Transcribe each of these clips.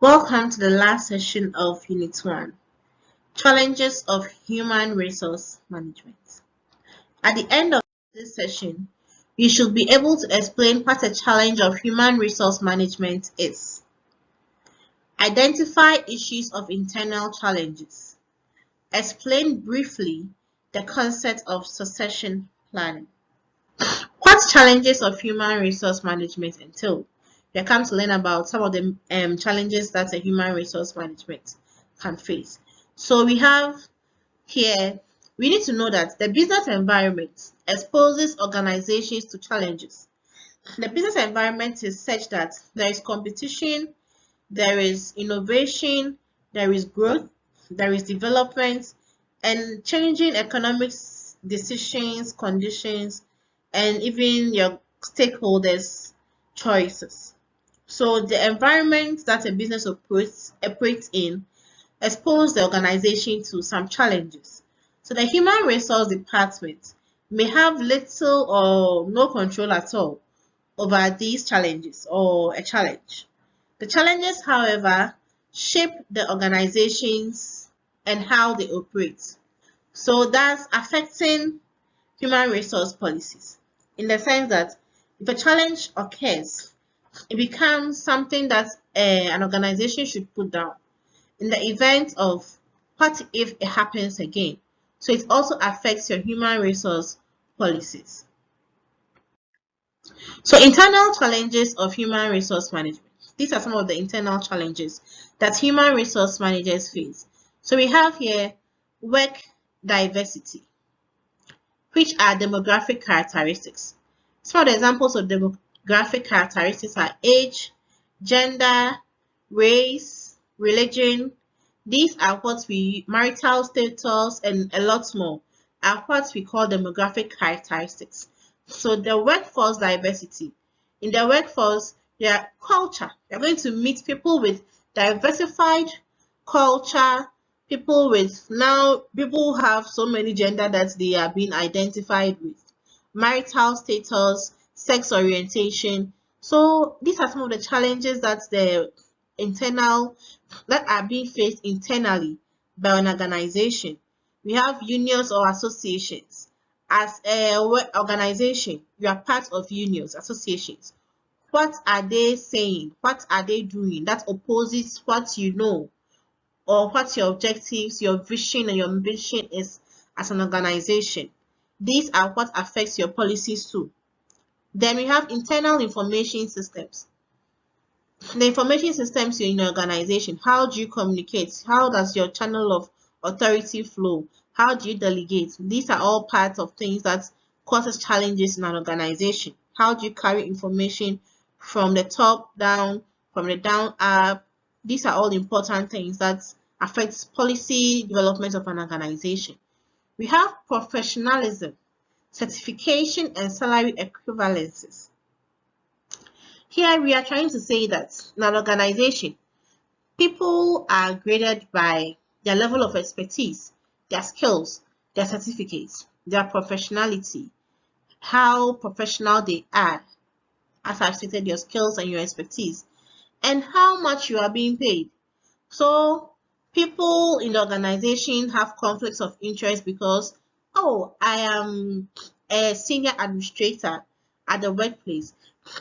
Welcome to the last session of Unit 1, Challenges of Human Resource Management. At the end of this session, you should be able to explain what a challenge of human resource management is. Identify issues of internal challenges. Explain briefly the concept of succession planning. What challenges of human resource management entail? We come to learn about some of the challenges that a human resource management can face. So we have here, we need to know that the business environment exposes organizations to challenges. The business environment is such that there is competition, there is innovation, there is growth, there is development, and changing economic decisions, conditions, and even your stakeholders' choices. So the environment that a business operates in expose the organization to some challenges. So the human resource department may have little or no control at all over these challenges or a challenge. The challenges, however, shape the organizations and how they operate. So that's affecting human resource policies in the sense that if a challenge occurs, it becomes something that an organization should put down in the event of what if it happens again. So it also affects your human resource policies. So internal challenges of human resource management. These are some of the internal challenges that human resource managers face. So we have here work diversity, which are demographic characteristics. Some of the examples of demographic characteristics are age, gender, race, religion. These are what we, marital status, and a lot more are what we call demographic characteristics. So the workforce diversity. In the workforce, their culture. You're going to meet people with diversified culture, people who have so many gender that they are being identified with, marital status, sex orientation. So these are some of the challenges that are being faced internally by an organization. We have unions or associations. As a organization, you are part of unions, associations. What are they saying? What are they doing that opposes what you know or what your objectives, your vision, and your ambition is as an organization? These are what affects your policies too. Then we have internal information systems. The information systems in your organization. How do you communicate? How does your channel of authority flow? How do you delegate? These are all parts of things that causes challenges in an organization. How do you carry information from the top down, from the down up? These are all important things that affects policy development of an organization. We have professionalism, certification, and salary equivalences. Here we are trying to say that in an organization, people are graded by their level of expertise, their skills, their certificates, their professionality, how professional they are, as I've stated, your skills and your expertise, and how much you are being paid. So people in the organization have conflicts of interest because, oh, I am a senior administrator at the workplace.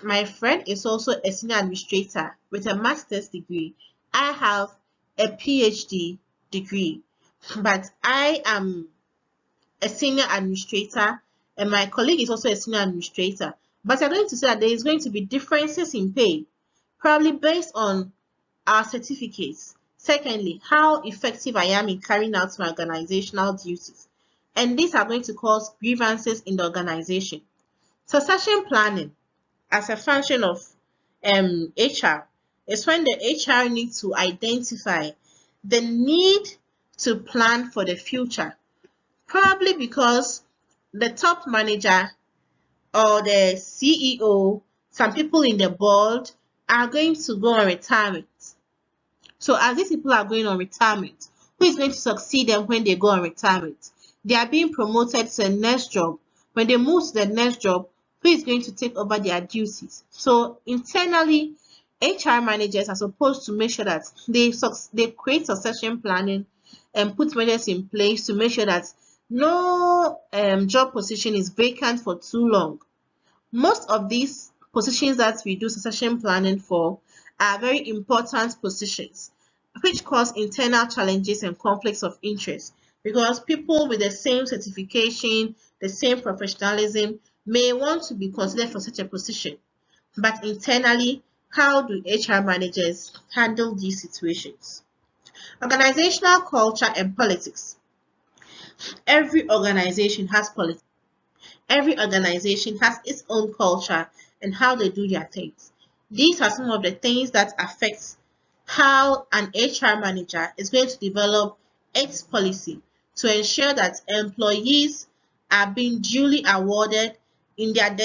My friend is also a senior administrator with a master's degree. I have a PhD degree, but I am a senior administrator and my colleague is also a senior administrator. But I'm going to say that there is going to be differences in pay, probably based on our certificates. Secondly, how effective I am in carrying out my organizational duties. And these are going to cause grievances in the organization. Succession planning as a function of HR is when the HR needs to identify the need to plan for the future. Probably because the top manager or the CEO, some people in the board are going to go on retirement. So as these people are going on retirement, who is going to succeed them when they go on retirement? They are being promoted to the next job. When they move to the next job, who is going to take over their duties? So internally, HR managers are supposed to make sure that they create succession planning and put measures in place to make sure that no job position is vacant for too long. Most of these positions that we do succession planning for are very important positions, which cause internal challenges and conflicts of interest because people with the same certification, the same professionalism may want to be considered for such a position. But internally, how do HR managers handle these situations? Organizational culture and politics. Every organization has politics. Every organization has its own culture and how they do their things. These are some of the things that affect how an HR manager is going to develop its policy to ensure that employees are being duly awarded in their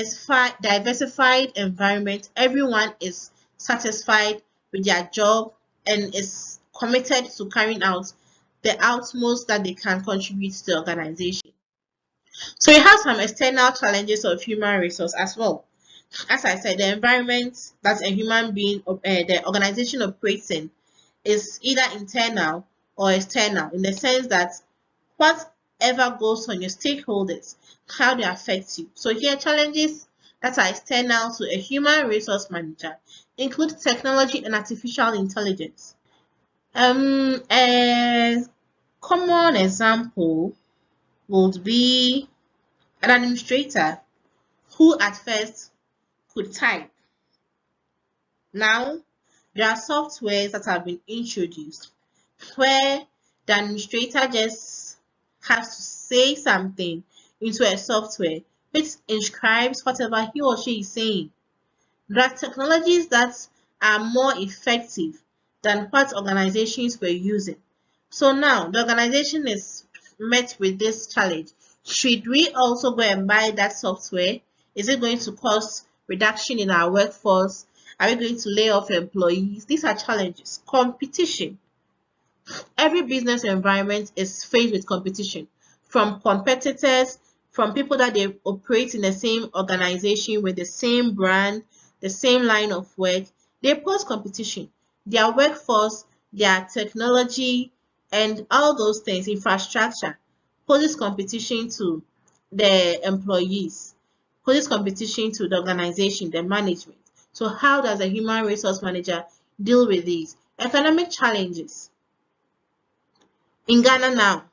diversified environment. Everyone is satisfied with their job and is committed to carrying out the utmost that they can contribute to the organization. So we have some external challenges of human resource as well. As I said, the environment that a human being, the organization operates in, is either internal or external in the sense that whatever goes on your stakeholders, how they affect you. So here, challenges that are external to a human resource manager include technology and artificial intelligence. A common example would be an administrator who at first could type. Now, there are softwares that have been introduced where the administrator just has to say something into a software which inscribes whatever he or she is saying. There are technologies that are more effective than what organizations were using. So now the organization is met with this challenge. Should we also go and buy that software? Is it going to cause reduction in our workforce? Are we going to lay off employees? These are challenges. Competition. Every business environment is faced with competition from competitors, from people that they operate in the same organization with the same brand, the same line of work. They pose competition. Their workforce, their technology, and all those things, infrastructure, poses competition to the employees, poses competition to the organization, the management. So how does a human resource manager deal with these? Economic challenges. In Ghana now,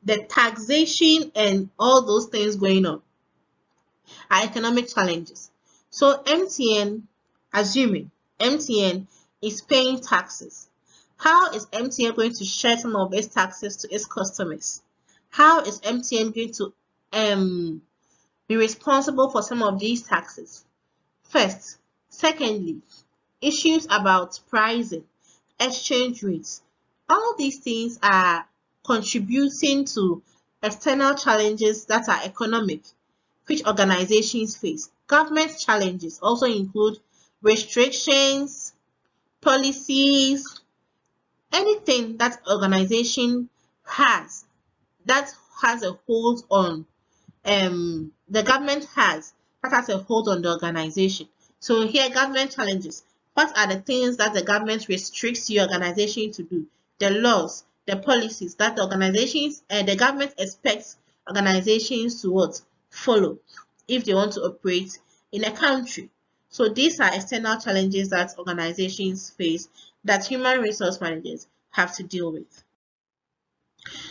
the taxation and all those things going on are economic challenges. So assuming MTN is paying taxes, how is MTN going to share some of its taxes to its customers? How is MTN going to be responsible for some of these taxes? First. Secondly, issues about pricing, exchange rates. All these things are contributing to external challenges that are economic, which organizations face. Government challenges also include restrictions, policies, anything that organization has that has a hold on the government has that has a hold on the organization. So here, government challenges. What are the things that the government restricts your organization to do? The laws, the policies that the government expects organizations to what? Follow if they want to operate in a country. So these are external challenges that organizations face that human resource managers have to deal with.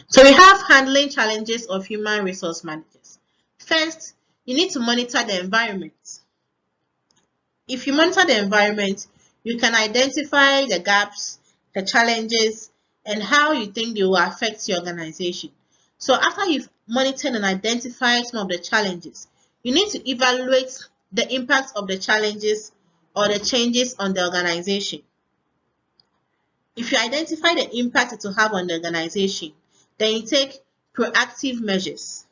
So we have handling challenges of human resource managers. First, you need to monitor the environment. If you monitor the environment, you can identify the gaps, the challenges, and how you think they will affect your organization. So after you've monitored and identified some of the challenges, you need to evaluate the impact of the challenges or the changes on the organization. If you identify the impact it will have on the organization, then you take proactive measures.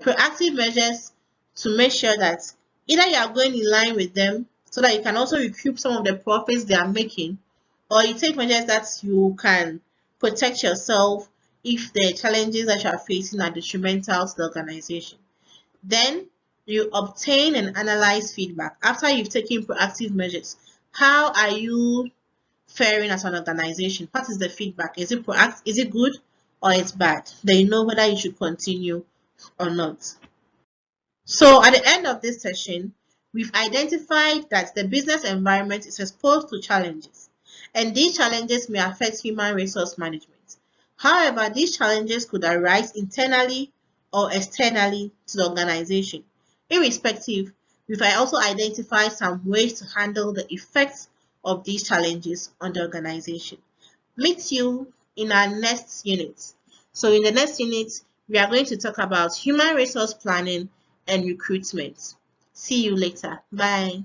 Proactive measures to make sure that either you are going in line with them so that you can also recoup some of the profits they are making, or you take measures that you can protect yourself if the challenges that you are facing are detrimental to the organization. Then you obtain and analyze feedback. After you've taken proactive measures, How are you faring as an organization? What is the feedback? Is it is it good or it's bad? Then you know whether you should continue or not. So at the end of this session, we've identified that the business environment is exposed to challenges, and these challenges may affect human resource management. However, these challenges could arise internally or externally to the organization. Irrespective, we've also identified some ways to handle the effects of these challenges on the organization. Meet you in our next unit. So in the next unit, we are going to talk about human resource planning and recruitment. See you later. Bye.